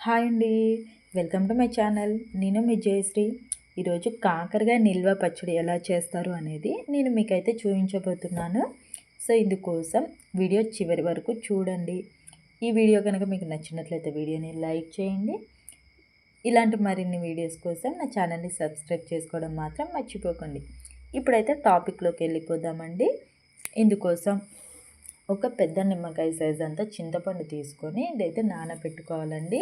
Hi అండి, welcome to my channel. నేను మీ జయశ్రీ. ఈరోజు కాకరకాయ నిల్వ పచ్చడి ఎలా చేస్తారు అనేది నేను మీకైతే చూపించబోతున్నాను. సో ఇందుకోసం వీడియో చివరి వరకు చూడండి. ఈ వీడియో కనుక మీకు నచ్చినట్లయితే వీడియోని లైక్ చేయండి. ఇలాంటి మరిన్ని వీడియోస్ కోసం నా ఛానల్ని సబ్స్క్రైబ్ చేసుకోవడం మాత్రం మర్చిపోకండి. ఇప్పుడైతే టాపిక్లోకి వెళ్ళిపోదామండి. ఇందుకోసం ఒక పెద్ద నిమ్మకాయ సైజ్ అంతా చింతపండు తీసుకొని ఇదైతే నానబెట్టుకోవాలండి.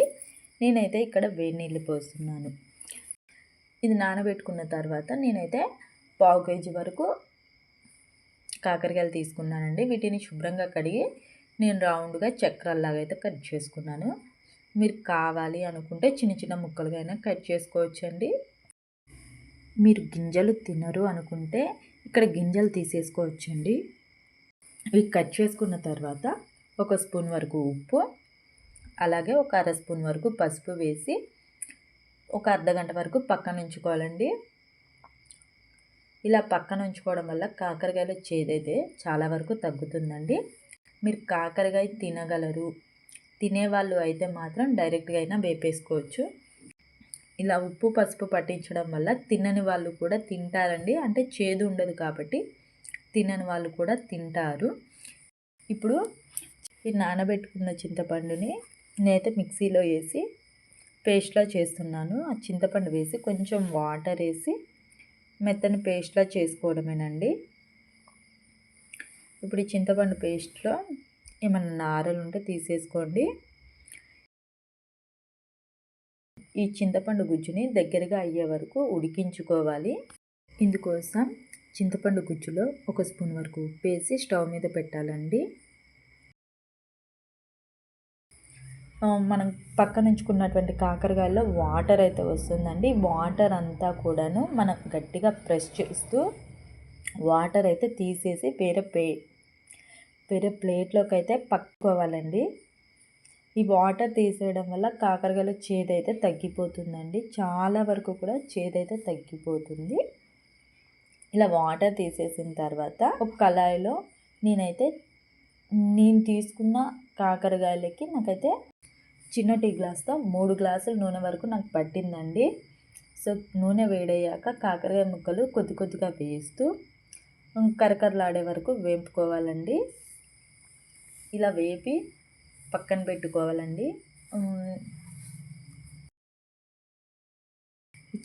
నేనైతే ఇక్కడ వేడి నీళ్ళు పోస్తున్నాను. ఇది నానబెట్టుకున్న తర్వాత నేనైతే 1/2 కేజీ వరకు కాకరకాయలు తీసుకున్నానండి. వీటిని శుభ్రంగా కడిగి నేను రౌండ్గా చక్రాల్లాగా అయితే కట్ చేసుకున్నాను. మీరు కావాలి అనుకుంటే చిన్న చిన్న ముక్కలుగా అయినా కట్ చేసుకోవచ్చండి. మీరు గింజలు తినరు అనుకుంటే ఇక్కడ గింజలు తీసేసుకోవచ్చండి. ఇవి కట్ చేసుకున్న తర్వాత ఒక స్పూన్ వరకు ఉప్పు, అలాగే ఒక అర స్పూన్ వరకు పసుపు వేసి ఒక అర్ధగంట వరకు పక్కన ఉంచుకోవాలండి. ఇలా పక్కన ఉంచుకోవడం వల్ల కాకరకాయల చేదైతే చాలా వరకు తగ్గుతుందండి. మీరు కాకరకాయ తినగలరు, తినేవాళ్ళు అయితే మాత్రం డైరెక్ట్గా అయినా వేపేసుకోవచ్చు. ఇలా ఉప్పు పసుపు పట్టించడం వల్ల తినని వాళ్ళు కూడా తింటారండి. అంటే చేదు ఉండదు కాబట్టి తినని వాళ్ళు కూడా తింటారు. ఇప్పుడు ఈ నానబెట్టుకున్న చింతపండుని నేనైతే మిక్సీలో వేసి పేస్ట్లా చేస్తున్నాను. ఆ చింతపండు వేసి కొంచెం వాటర్ వేసి మెత్తని పేస్ట్లా చేసుకోవడమేనండి. ఇప్పుడు ఈ చింతపండు పేస్ట్లో ఏమన్నా నారలు ఉంటే తీసేసుకోండి. ఈ చింతపండు గుజ్జుని దగ్గరగా అయ్యే వరకు ఉడికించుకోవాలి. ఇందుకోసం చింతపండు గుజ్జులో ఒక స్పూన్ వరకు ఉప్పు వేసి స్టవ్ మీద పెట్టాలండి. మనం పక్కన ఉంచుకున్నటువంటి కాకరకాయల్లో వాటర్ అయితే వస్తుందండి. వాటర్ అంతా కూడాను మనం గట్టిగా ప్రెస్ చేస్తూ వాటర్ అయితే తీసేసి వేరే ప్లేట్లోకి అయితే పట్టుకోవాలండి. ఈ వాటర్ తీసేయడం వల్ల కాకరకాయల చేదైతే తగ్గిపోతుందండి. చాలా వరకు కూడా చేదైతే తగ్గిపోతుంది. ఇలా వాటర్ తీసేసిన తర్వాత ఒక కళాయిలో నేను తీసుకున్న కాకరకాయలకి నాకైతే చిన్న టీ గ్లాస్తో 3 గ్లాసుల నూనె వరకు నాకు పట్టిందండి. సో నూనె వేడయ్యాక కాకరకాయ ముక్కలు కొద్ది కొద్దిగా వేస్తూ కరకరలాడే వరకు వేపుకోవాలండి. ఇలా వేపి పక్కన పెట్టుకోవాలండి.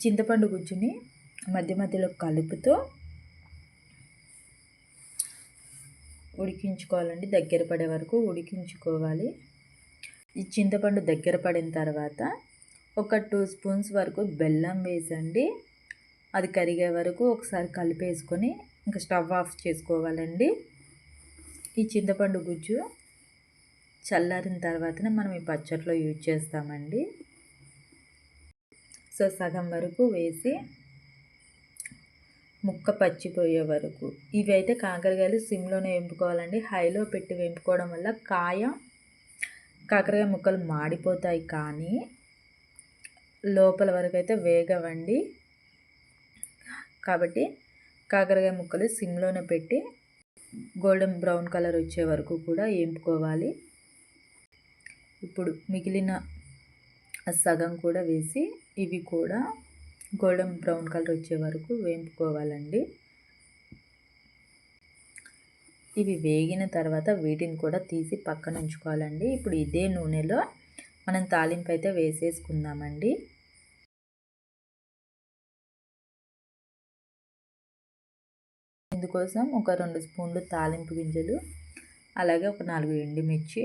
చింతపండు గుజ్జుని మధ్య మధ్యలో కలుపుతూ ఉడికించుకోవాలండి. దగ్గర పడే వరకు ఉడికించుకోవాలి. ఈ చింతపండు దగ్గర పడిన తర్వాత ఒక 2 స్పూన్స్ వరకు బెల్లం వేసండి. అది కరిగే వరకు ఒకసారి కలిపేసుకొని ఇంకా స్టవ్ ఆఫ్ చేసుకోవాలండి. ఈ చింతపండు గుజ్జు చల్లారిన తర్వాతనే మనం ఈ పచ్చట్లో యూజ్ చేస్తామండి. సో సగం వరకు వేసి ముక్క పచ్చిపోయే వరకు ఇవి అయితే కాకరకాయలు సిమ్లోనే వేపుకోవాలండి. హైలో పెట్టి వేపుకోవడం వల్ల కాకరకాయ ముక్కలు మాడిపోతాయి, కానీ లోపల వరకు అయితే వేగవండి. కాబట్టి కాకరకాయ ముక్కలు సిమ్లోనే పెట్టి గోల్డెన్ బ్రౌన్ కలర్ వచ్చే వరకు కూడా వేపుకోవాలి. ఇప్పుడు మిగిలిన సగం కూడా వేసి ఇవి కూడా గోల్డెన్ బ్రౌన్ కలర్ వచ్చే వరకు వేపుకోవాలండి. ఇవి వేగిన తర్వాత వీటిని కూడా తీసి పక్కన ఉంచుకోవాలండి. ఇప్పుడు ఇదే నూనెలో మనం తాలింపు అయితే వేసేసుకుందామండి. ఇందుకోసం ఒక 2 స్పూన్లు తాలింపు గింజలు, అలాగే ఒక 4 ఎండుమిర్చి,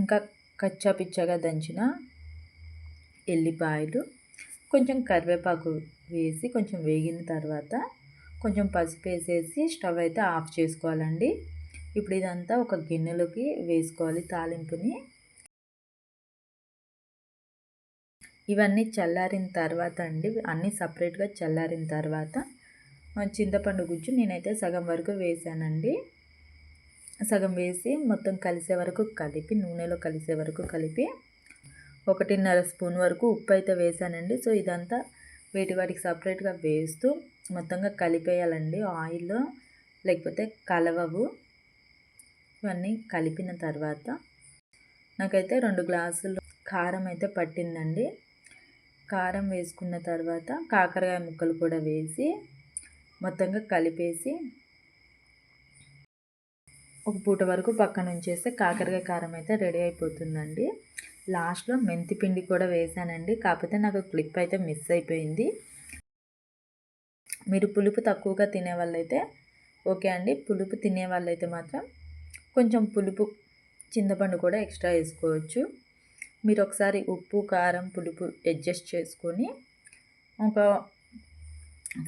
ఇంకా కచ్చా పిచ్చగా దంచిన ఎల్లిపాయలు, కొంచెం కరివేపాకు వేసి కొంచెం వేగిన తర్వాత కొంచెం పసుపు వేసేసి స్టవ్ అయితే ఆఫ్ చేసుకోవాలండి. ఇప్పుడు ఇదంతా ఒక గిన్నెలోకి వేసుకోవాలి తాలింపుని. ఇవన్నీ చల్లారిన తర్వాత అండి, అన్నీ సపరేట్గా చల్లారిన తర్వాత చింతపండు గుజ్జు నేనైతే సగం వరకు వేసానండి. సగం వేసి మొత్తం కలిసే వరకు కలిపి నూనెలో కలిసే వరకు కలిపి 1.5 స్పూన్ వరకు ఉప్పు అయితే వేసానండి. సో ఇదంతా వాటికి సపరేట్గా వేస్తూ మొత్తంగా కలిపేయాలండి ఆయిల్లో, లేకపోతే కలవవు. ఇవన్నీ కలిపిన తర్వాత నాకైతే 2 గ్లాసులు కారం అయితే పట్టిందండి. కారం వేసుకున్న తర్వాత కాకరకాయ ముక్కలు కూడా వేసి మొత్తంగా కలిపేసి ఒక పూట వరకు పక్కన ఉంచేస్తే కాకరకాయ కారం అయితే రెడీ అయిపోతుందండి. లాస్ట్లో మెంతి పిండి కూడా వేసానండి, కాకపోతే నాకు క్లిప్ అయితే మిస్ అయిపోయింది. మీరు పులుపు తక్కువగా తినే వాళ్ళైతే ఓకే అండి, పులుపు తినే వాళ్ళైతే మాత్రం కొంచెం పులుపు చింతపండు కూడా ఎక్స్ట్రా వేసుకోవచ్చు. మీరు ఒకసారి ఉప్పు కారం పులుపు అడ్జస్ట్ చేసుకొని ఒక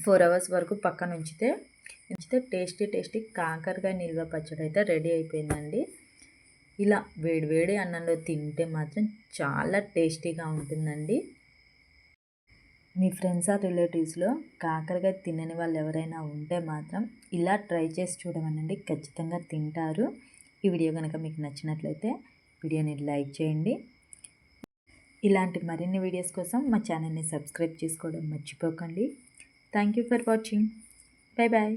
4 అవర్స్ వరకు పక్కన ఉంచితే టేస్టీ కాకరకాయ నిల్వ పచ్చడి అయితే రెడీ అయిపోయిందండి. ఇలా వేడివేడి అన్నంలో తింటే మాత్రం చాలా టేస్టీగా ఉంటుందండి. మీ ఫ్రెండ్స్ ఆర్ రిలేటివ్స్లో కాకరకాయ తినని వాళ్ళు ఎవరైనా ఉంటే మాత్రం ఇలా ట్రై చేసి చూడమనండి, ఖచ్చితంగా తింటారు. ఈ వీడియో కనుక మీకు నచ్చినట్లయితే వీడియోని లైక్ చేయండి. ఇలాంటి మరిన్ని వీడియోస్ కోసం మా ఛానల్ని సబ్స్క్రైబ్ చేసుకోవడం మర్చిపోకండి. Thank you for watching. Bye bye.